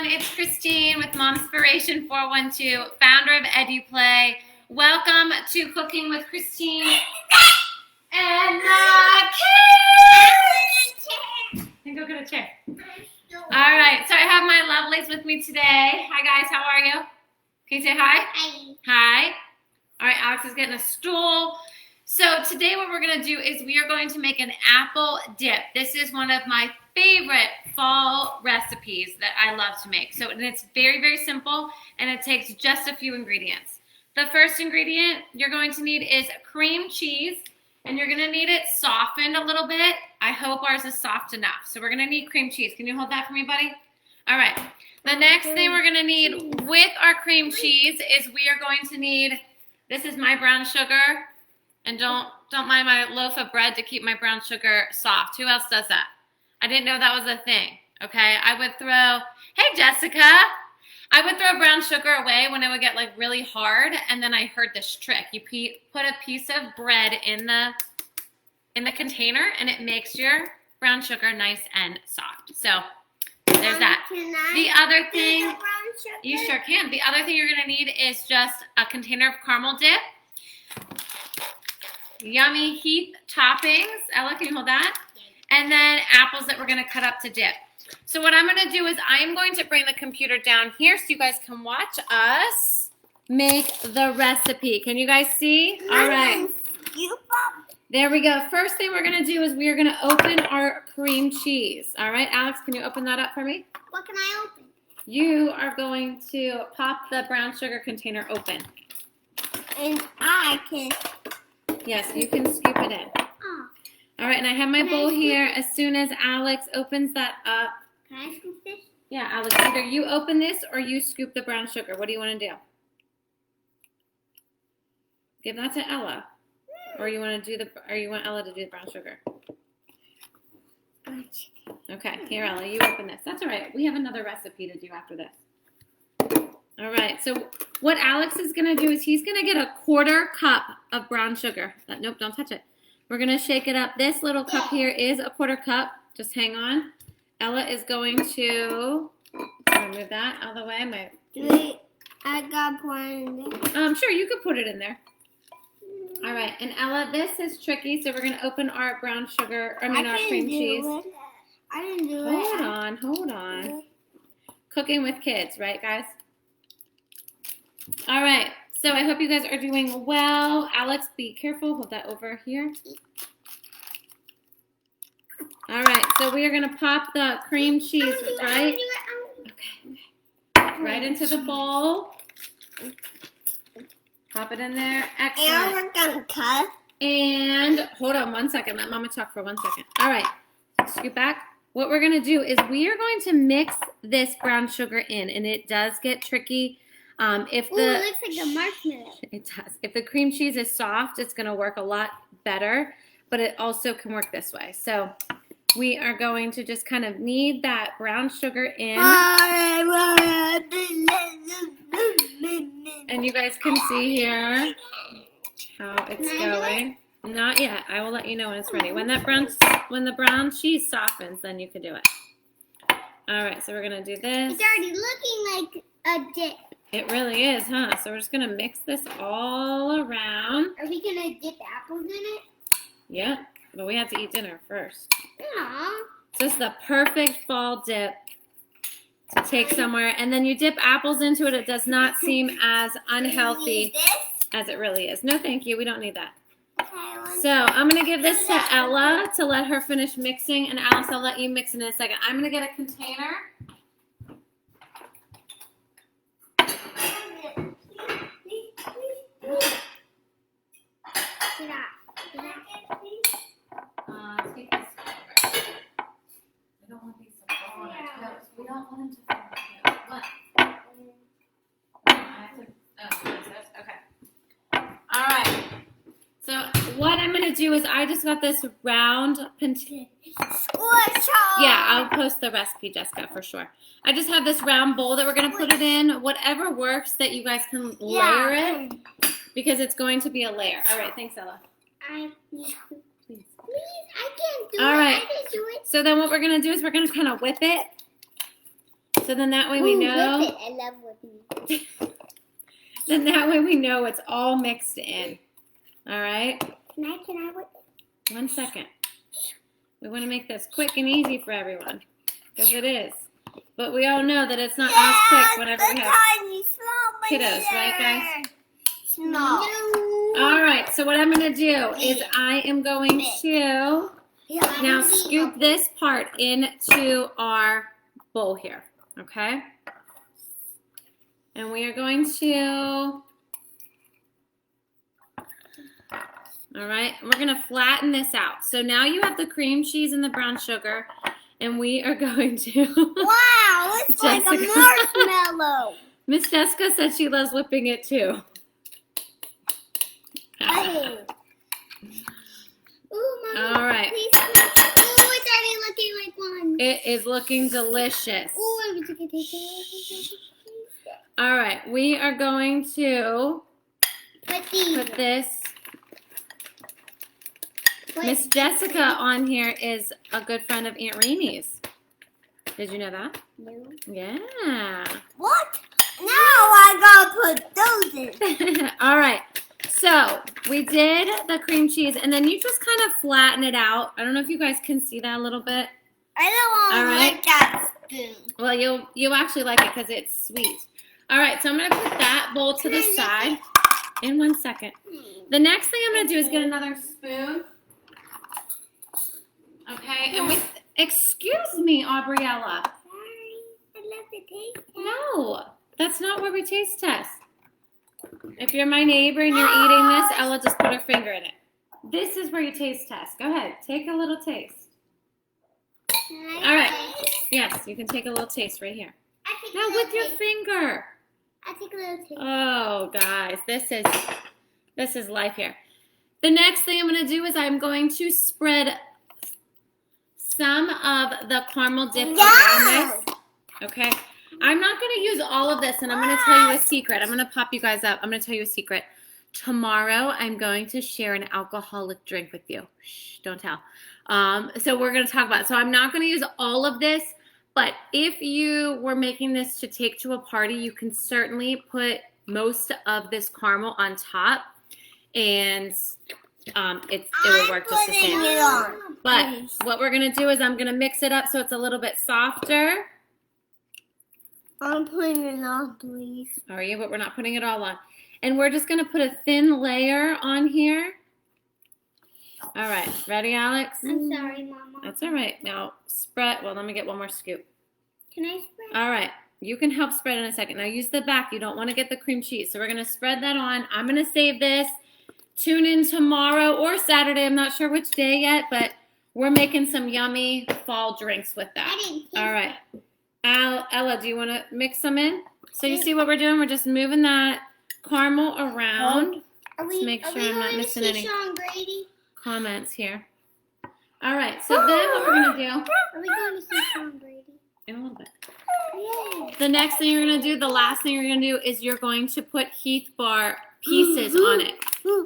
It's Christine with Momspiration 412, founder of EduPlay. Welcome to Cooking with Christine and Kate. Then go get a chair. All right, so I have my lovelies with me today. Hi guys, how are you? Can you say hi? Hi. Hi. All right, Alex is getting a stool. So today what we're going to do is we are going to make an apple dip. This is one of my favorite fall recipes that I love to make. So it's very, very simple, and it takes just a few ingredients. The first ingredient you're going to need is cream cheese, and you're going to need it softened a little bit. I hope ours is soft enough. So we're going to need cream cheese. Can you hold that for me, buddy? All right. The next thing we're going to need with our cream cheese is we are going to need, this is my brown sugar. And don't mind my loaf of bread to keep my brown sugar soft. Who else does that? I didn't know that was a thing, okay? I would throw, hey, Jessica. I would throw brown sugar away when it would get like really hard, and then I heard this trick. You put a piece of bread in the container, and it makes your brown sugar nice and soft. So there's that. The other thing, you sure can. The other thing you're gonna need is just a container of caramel dip. Yummy heat toppings. Ella, can you hold that? And then apples that we're going to cut up to dip. So what I'm going to do is I'm going to bring the computer down here so you guys can watch us make the recipe. Can you guys see? All right. There we go. First thing we're going to do is we are going to open our cream cheese. All right, Alex, can you open that up for me? What can I open? You are going to pop the brown sugar container open. And I can... Yes, you can scoop it in. Oh. All right, and I have my bowl here. As soon as Alex opens that up. Can I scoop this? Yeah, Alex, either you open this or you scoop the brown sugar. What do you want to do? Give that to Ella. Or you want Ella to do the brown sugar? Okay, here, Ella, you open this. That's all right. We have another recipe to do after this. All right, so what Alex is going to do is he's going to get a 1/4 cup of brown sugar. Nope, don't touch it. We're going to shake it up. This little cup here is a 1/4 cup. Just hang on. Ella is going to move that out of the way. Wait, I got one in there. Sure, you could put it in there. All right, and Ella, this is tricky, so we're going to open our brown sugar, our cream cheese. I didn't do it. Hold on. Cooking with kids, right, guys? All right, so I hope you guys are doing well. Alex, be careful. Hold that over here. All right, so we are going to pop the cream cheese, right? Okay. Right into the bowl. Pop it in there. Excellent. And we're going to cut. And hold on 1 second. Let Mama talk for 1 second. All right, scoot back. What we're going to do is we are going to mix this brown sugar in, and it does get tricky. It looks like a marshmallow. It does. If the cream cheese is soft, it's going to work a lot better, but it also can work this way. So we are going to just kind of knead that brown sugar in. And you guys can see here how it's going. Not yet. I will let you know when it's ready. When the brown cheese softens, then you can do it. All right, so we're going to do this. It's already looking like a dip. It really is, huh? So we're just going to mix this all around. Are we going to dip apples in it? Yeah, but we have to eat dinner first. Aww. So this is the perfect fall dip to take somewhere. And then you dip apples into it. It does not seem as unhealthy as it really is. No, thank you. We don't need that. So I'm going to give this to Ella to let her finish mixing. And Alice, I'll let you mix in a second. I'm going to get a container. We don't want him to fall on Okay. All right. So what I'm going to do is I just got this round Yeah, I'll post the recipe, Jessica, for sure. I just have this round bowl that we're going to put it in. Whatever works that you guys can layer it, because it's going to be a layer. All right, thanks, Ella. Please, I can't do All it. right. I can do it. So then what we're going to do is we're going to kind of whip it. So then that way we know. Whip it. I love whipping it. Then that way we know it's all mixed in. All right? Can I whip it? 1 second. We want to make this quick and easy for everyone. Because it is. But we all know that it's not as quick whenever we have kiddos, right guys? Small. All right, so what I'm going to do is I am going to now scoop this part into our bowl here, okay? And we are going to, all right, we're going to flatten this out. So now you have the cream cheese and the brown sugar, and we are going to. Wow, it's like a marshmallow. Miss Jessica said she loves whipping it too. Hey. Ooh, Mama, All right. please. Ooh, it's already looking like one. It is looking delicious. Ooh, I wish you could take it. All right, we are going to put this. Miss Jessica on here is a good friend of Aunt Remy's. Did you know that? No. Yeah. What? Now I gotta put those in. All right. So we did the cream cheese, and then you just kind of flatten it out. I don't know if you guys can see that a little bit. I don't want to lick that spoon. Well, you'll actually like it because it's sweet. All right, so I'm gonna put that bowl to the side in 1 second. The next thing I'm gonna do is get another spoon. Okay, and excuse me, Aubriella. Sorry, I love the taste. No, that's not where we taste test. If you're my neighbor and you're eating this, Ella just put her finger in it. This is where you taste test. Go ahead, take a little taste. All right. Yes, you can take a little taste right here. Now with your finger. I take a little taste. Oh, guys, this is life here. The next thing I'm going to do is I'm going to spread some of the caramel dip around this. Okay. I'm not going to use all of this, and I'm going to tell you a secret. I'm going to pop you guys up. I'm going to tell you a secret. Tomorrow, I'm going to share an alcoholic drink with you. Shh, don't tell. So we're going to talk about it. So I'm not going to use all of this, but if you were making this to take to a party, you can certainly put most of this caramel on top, and it will work just the same. But what we're going to do is I'm going to mix it up so it's a little bit softer. I'm putting it on, please. Are you? But we're not putting it all on. And we're just going to put a thin layer on here. All right. Ready, Alex? I'm sorry, Mama. That's all right. Now spread. Well, let me get one more scoop. Can I spread? All right. You can help spread in a second. Now use the back. You don't want to get the cream cheese. So we're going to spread that on. I'm going to save this. Tune in tomorrow or Saturday. I'm not sure which day yet, but we're making some yummy fall drinks with that. All right. Ella, do you want to mix them in? So you see what we're doing? We're just moving that caramel around. Let's make sure I'm not missing any comments here. All right, so then what we're going to do. Are we going to see Sean Brady? In a little bit. Yay. The next thing you're going to do, the last thing you're going to do is you're going to put Heath bar pieces on it.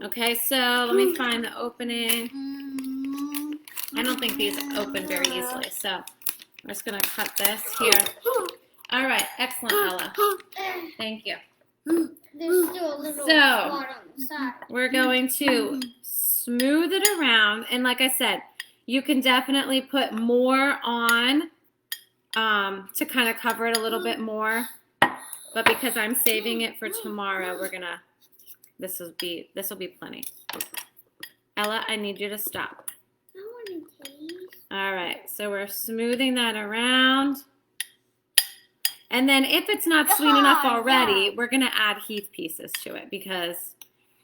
Okay, so let me find the opening. I don't think these open very easily, so I'm just going to cut this here. All right, excellent, Ella. Thank you. There's still a little So, spot on the side. we're going to smooth it around, and like I said, you can definitely put more on to kind of cover it a little bit more, but because I'm saving it for tomorrow, we're gonna, this will be plenty. Ella, I need you to stop. I want to taste. All right, so we're smoothing that around. And then if it's not sweet enough already, we're going to add Heath pieces to it because,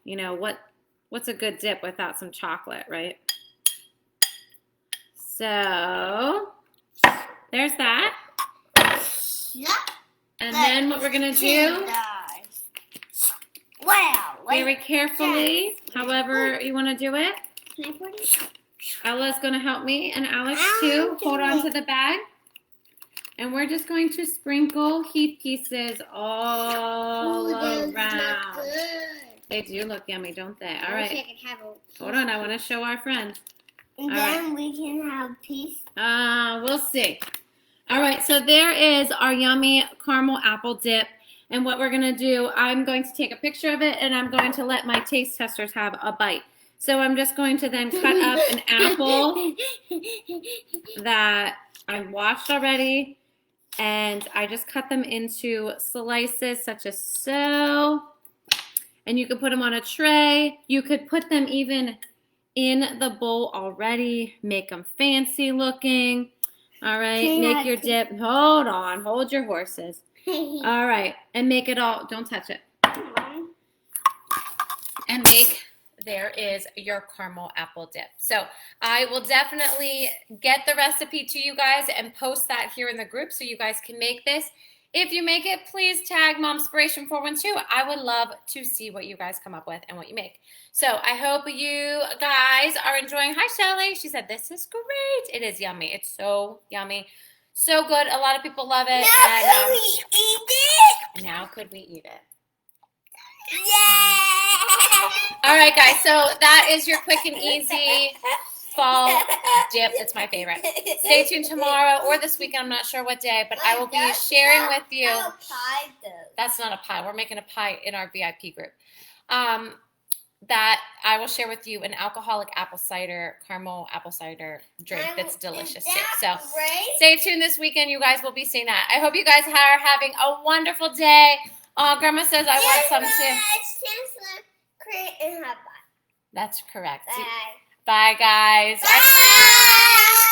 you know, what's a good dip without some chocolate, right? So, there's that. Yep. And then what we're going to do, Wow. very carefully, however you want to do it. Can I put it? Ella's going to help me, and Alex too. Hold on to the bag. And we're just going to sprinkle Heath pieces all around. They do look yummy, don't they? All right. Hold on, I want to show our friend. And then we can have peace. We'll see. All right, so there is our yummy caramel apple dip. And what we're gonna do, I'm going to take a picture of it and I'm going to let my taste testers have a bite. So I'm just going to then cut up an apple that I've washed already. And I just cut them into slices such as so. And you could put them on a tray. You could put them even in the bowl already. Make them fancy looking. All right, make your dip. Hold on, hold your horses. All right, and make it all, don't touch it. And there is your caramel apple dip. So I will definitely get the recipe to you guys and post that here in the group so you guys can make this. If you make it, please tag Momspiration412. I would love to see what you guys come up with and what you make. So I hope you guys are enjoying. Hi, Shelly. She said, this is great. It is yummy. It's so yummy. So good. A lot of people love it. Now could we eat it? Now could we eat it? Yeah. All right, guys. So that is your quick and easy fall dip. That's my favorite. Stay tuned tomorrow or this weekend. I'm not sure what day, but I will be sharing with you. Pie, though. That's not a pie. We're making a pie in our VIP group. That I will share with you an alcoholic caramel apple cider drink that's delicious too. So stay tuned this weekend. You guys will be seeing that. I hope you guys are having a wonderful day. Grandma says I want some too. That's correct. Bye. Bye, guys. Bye.